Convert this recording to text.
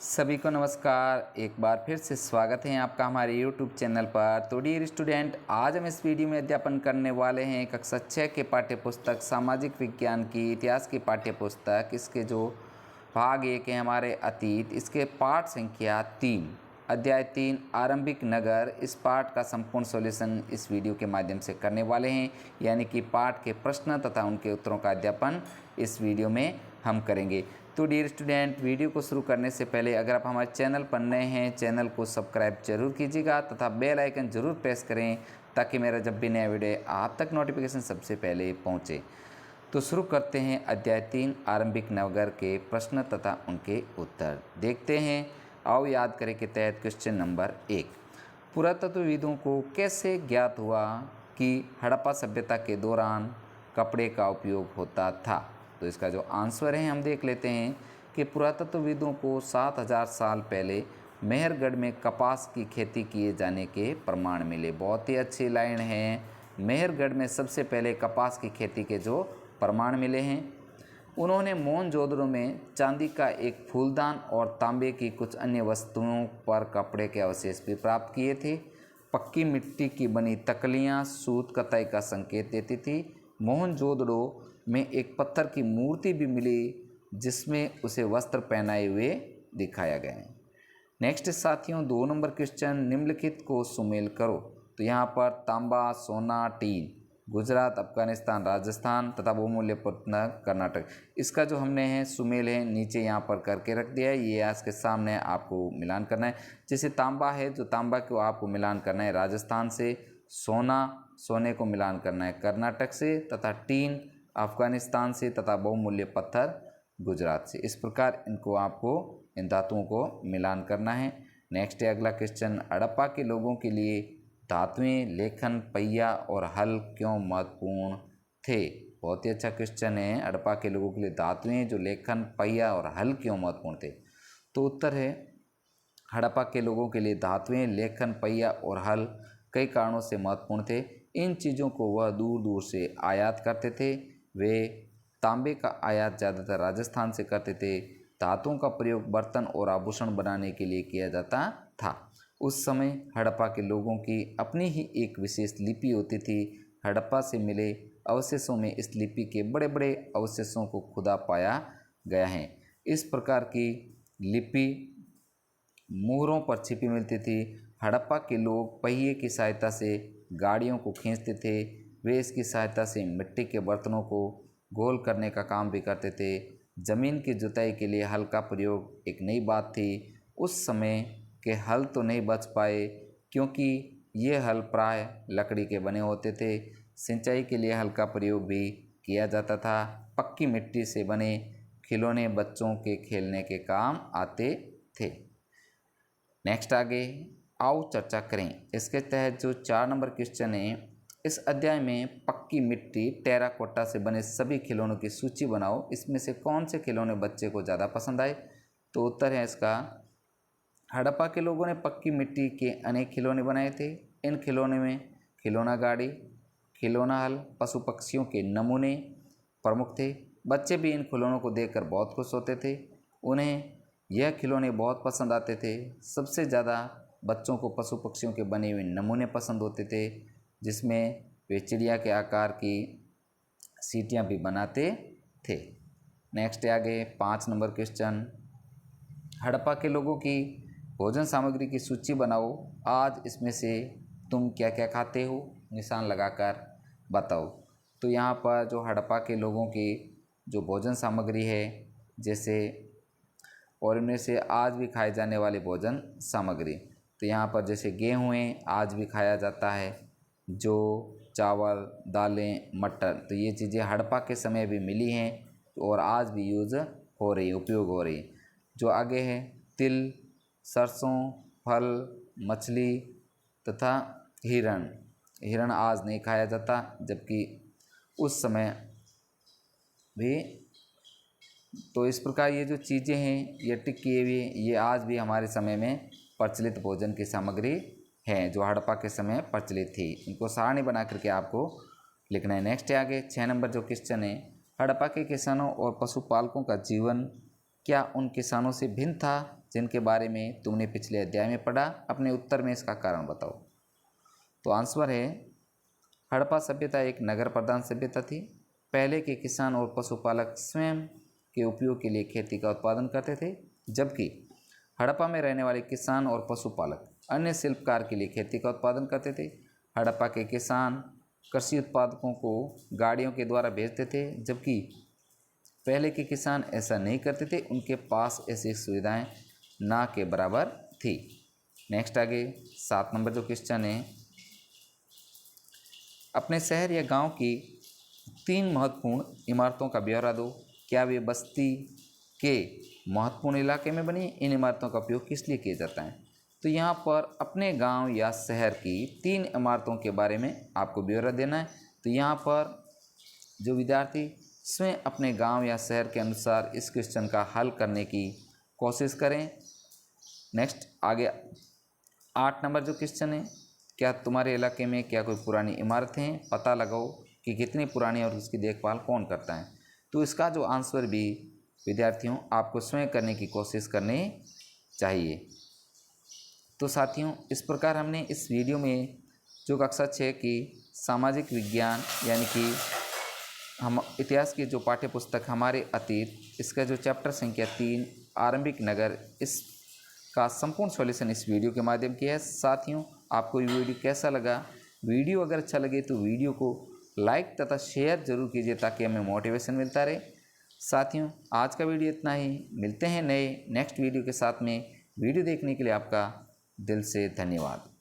सभी को नमस्कार। एक बार फिर से स्वागत है आपका हमारे YouTube चैनल पर। तो डियर स्टूडेंट, आज हम इस वीडियो में अध्यापन करने वाले हैं कक्षा 6 के पाठ्य पुस्तक सामाजिक विज्ञान की इतिहास की पाठ्य पुस्तक। इसके जो भाग 1 है हमारे अतीत, इसके पाठ संख्या 3 अध्याय 3 आरंभिक नगर। इस पाठ का संपूर्ण सॉल्यूशन इस वीडियो के माध्यम से करने वाले हैं, यानी कि पाठ के प्रश्न तथा उनके उत्तरों का अध्यापन इस वीडियो में हम करेंगे। तो डियर स्टूडेंट, वीडियो को शुरू करने से पहले अगर आप हमारे चैनल पर नए हैं, चैनल को सब्सक्राइब जरूर कीजिएगा तथा बेल आइकन जरूर प्रेस करें ताकि मेरा जब भी नया वीडियो आप तक नोटिफिकेशन सबसे पहले पहुंचे। तो शुरू करते हैं अध्याय 3 आरंभिक नगर के प्रश्न तथा उनके उत्तर। देखते हैं, आओ याद करें के तहत क्वेश्चन नंबर 1, पुरातत्वविदों को कैसे ज्ञात हुआ कि हड़प्पा सभ्यता के दौरान कपड़े का उपयोग होता था। तो इसका जो आंसर है हम देख लेते हैं कि पुरातत्वविदों को 7000 साल पहले मेहरगढ़ में कपास की खेती किए जाने के प्रमाण मिले। बहुत ही अच्छी लाइन है। मेहरगढ़ में सबसे पहले कपास की खेती के जो प्रमाण मिले हैं। उन्होंने मोहनजोदड़ो में चांदी का एक फूलदान और तांबे की कुछ अन्य वस्तुओं पर कपड़े के अवशेष भी प्राप्त किए थे। पक्की मिट्टी की बनी तकलियाँ सूत कताई का संकेत देती थी। मोहनजोदड़ो में एक पत्थर की मूर्ति भी मिली जिसमें उसे वस्त्र पहनाए हुए दिखाया गया है। नेक्स्ट साथियों, 2 नंबर क्वेश्चन, निम्नलिखित को सुमेल करो। तो यहाँ पर तांबा, सोना, टीन, गुजरात, अफगानिस्तान, राजस्थान तथा बहुमूल्य प्रत्न कर्नाटक। इसका जो हमने है सुमेल है नीचे यहाँ पर करके रख दिया है। ये आज के सामने आपको मिलान करना है। जैसे तांबा है, जो तांबा को आपको मिलान करना है राजस्थान से, सोने को मिलान करना है कर्नाटक से तथा टीन अफगानिस्तान से तथा बहुमूल्य पत्थर गुजरात से। इस प्रकार इनको आपको इन धातुओं को मिलान करना है। नेक्स्ट है अगला क्वेश्चन, हड़प्पा के लोगों के लिए धातुएं, लेखन, पहिया और हल क्यों महत्वपूर्ण थे। बहुत ही अच्छा क्वेश्चन है। हड़प्पा के लोगों के लिए धातुएं, जो लेखन, पहिया और हल क्यों महत्वपूर्ण थे। तो उत्तर है, हड़प्पा के लोगों के लिए धातुएं, लेखन, पहिया और हल कई कारणों से महत्वपूर्ण थे। इन चीज़ों को वह दूर दूर से आयात करते थे। वे तांबे का आयात ज़्यादातर राजस्थान से करते थे। धातुओं का प्रयोग बर्तन और आभूषण बनाने के लिए किया जाता था। उस समय हड़प्पा के लोगों की अपनी ही एक विशेष लिपि होती थी। हड़प्पा से मिले अवशेषों में इस लिपि के बड़े बड़े अवशेषों को खुदा पाया गया है। इस प्रकार की लिपि मोहरों पर छिपी मिलती थी। हड़प्पा के लोग पहिए की सहायता से गाड़ियों को खींचते थे। वे इसकी सहायता से मिट्टी के बर्तनों को गोल करने का काम भी करते थे। ज़मीन की जुताई के लिए हल का प्रयोग एक नई बात थी। उस समय के हल तो नहीं बच पाए क्योंकि ये हल प्राय लकड़ी के बने होते थे। सिंचाई के लिए हल का प्रयोग भी किया जाता था। पक्की मिट्टी से बने खिलौने बच्चों के खेलने के काम आते थे। नेक्स्ट आगे आओ चर्चा करें। इसके तहत जो 4 नंबर क्वेश्चन है, इस अध्याय में पक्की मिट्टी, टेराकोटा से बने सभी खिलौनों की सूची बनाओ। इसमें से कौन से खिलौने बच्चे को ज़्यादा पसंद आए। तो उत्तर है इसका, हड़प्पा के लोगों ने पक्की मिट्टी के अनेक खिलौने बनाए थे। इन खिलौने में खिलौना गाड़ी, खिलौना हल, पशु पक्षियों के नमूने प्रमुख थे। बच्चे भी इन खिलौनों को देखकर बहुत खुश होते थे। उन्हें यह खिलौने बहुत पसंद आते थे। सबसे ज़्यादा बच्चों को पशु पक्षियों के बने हुए नमूने पसंद होते थे, जिसमें वे चिड़िया के आकार की सीटियाँ भी बनाते थे। नेक्स्ट आगे 5 नंबर क्वेश्चन, हड़प्पा के लोगों की भोजन सामग्री की सूची बनाओ। आज इसमें से तुम क्या क्या खाते हो, निशान लगाकर बताओ। तो यहाँ पर जो हड़प्पा के लोगों की जो भोजन सामग्री है, जैसे और इनमें से आज भी खाए जाने वाले भोजन सामग्री, तो यहाँ पर जैसे गेहूँ आज भी खाया जाता है, जो चावल, दालें, मटर, तो ये चीज़ें हड़प्पा के समय भी मिली हैं और आज भी यूज़ हो रही है, उपयोग हो रही है। जो आगे है तिल, सरसों, फल, मछली तथा हिरण आज नहीं खाया जाता, जबकि उस समय भी। तो इस प्रकार ये जो चीज़ें हैं ये टिकी हुई, ये आज भी हमारे समय में प्रचलित भोजन की सामग्री हैं, जो हड़प्पा के समय प्रचलित थी। इनको सारणी बना करके आपको लिखना है। नेक्स्ट है आगे 6 नंबर जो क्वेश्चन है, हड़प्पा के किसानों और पशुपालकों का जीवन क्या उन किसानों से भिन्न था जिनके बारे में तुमने पिछले अध्याय में पढ़ा। अपने उत्तर में इसका कारण बताओ। तो आंसर है हड़प्पा सभ्यता एक नगर प्रधान सभ्यता थी। पहले के किसान और पशुपालक स्वयं के उपयोग के लिए खेती का उत्पादन करते थे, जबकि हड़प्पा में रहने वाले किसान और पशुपालक अन्य शिल्पकार के लिए खेती का उत्पादन करते थे। हड़प्पा के किसान कृषि उत्पादकों को गाड़ियों के द्वारा भेजते थे, जबकि पहले के किसान ऐसा नहीं करते थे। उनके पास ऐसी सुविधाएं ना के बराबर थी। नेक्स्ट आगे 7 नंबर जो क्वेश्चन है, अपने शहर या गांव की 3 महत्वपूर्ण इमारतों का ब्यौरा दो। क्या वे बस्ती के महत्वपूर्ण इलाके में बनी? इन इमारतों का उपयोग किस लिए किया जाता है? तो यहाँ पर अपने गांव या शहर की 3 इमारतों के बारे में आपको ब्यौरा देना है। तो यहाँ पर जो विद्यार्थी स्वयं अपने गांव या शहर के अनुसार इस क्वेश्चन का हल करने की कोशिश करें। नेक्स्ट आगे 8 नंबर जो क्वेश्चन है, क्या तुम्हारे इलाके में क्या कोई पुरानी इमारतें हैं? पता लगाओ कि कितनी पुरानी और उसकी देखभाल कौन करता है। तो इसका जो आंसर भी विद्यार्थियों आपको स्वयं करने की कोशिश करनी चाहिए। तो साथियों, इस प्रकार हमने इस वीडियो में जो कक्षा 6 की सामाजिक विज्ञान यानी कि हम इतिहास की जो पाठ्य पुस्तक हमारे अतीत, इसका जो चैप्टर संख्या 3 आरंभिक नगर, इसका संपूर्ण सॉल्यूशन इस वीडियो के माध्यम किया है। साथियों, आपको ये वीडियो कैसा लगा? वीडियो अगर अच्छा लगे तो वीडियो को लाइक तथा शेयर जरूर कीजिए ताकि हमें मोटिवेशन मिलता रहे। साथियों, आज का वीडियो इतना ही। मिलते हैं नए नेक्स्ट वीडियो के साथ में। वीडियो देखने के लिए आपका दिल से धन्यवाद।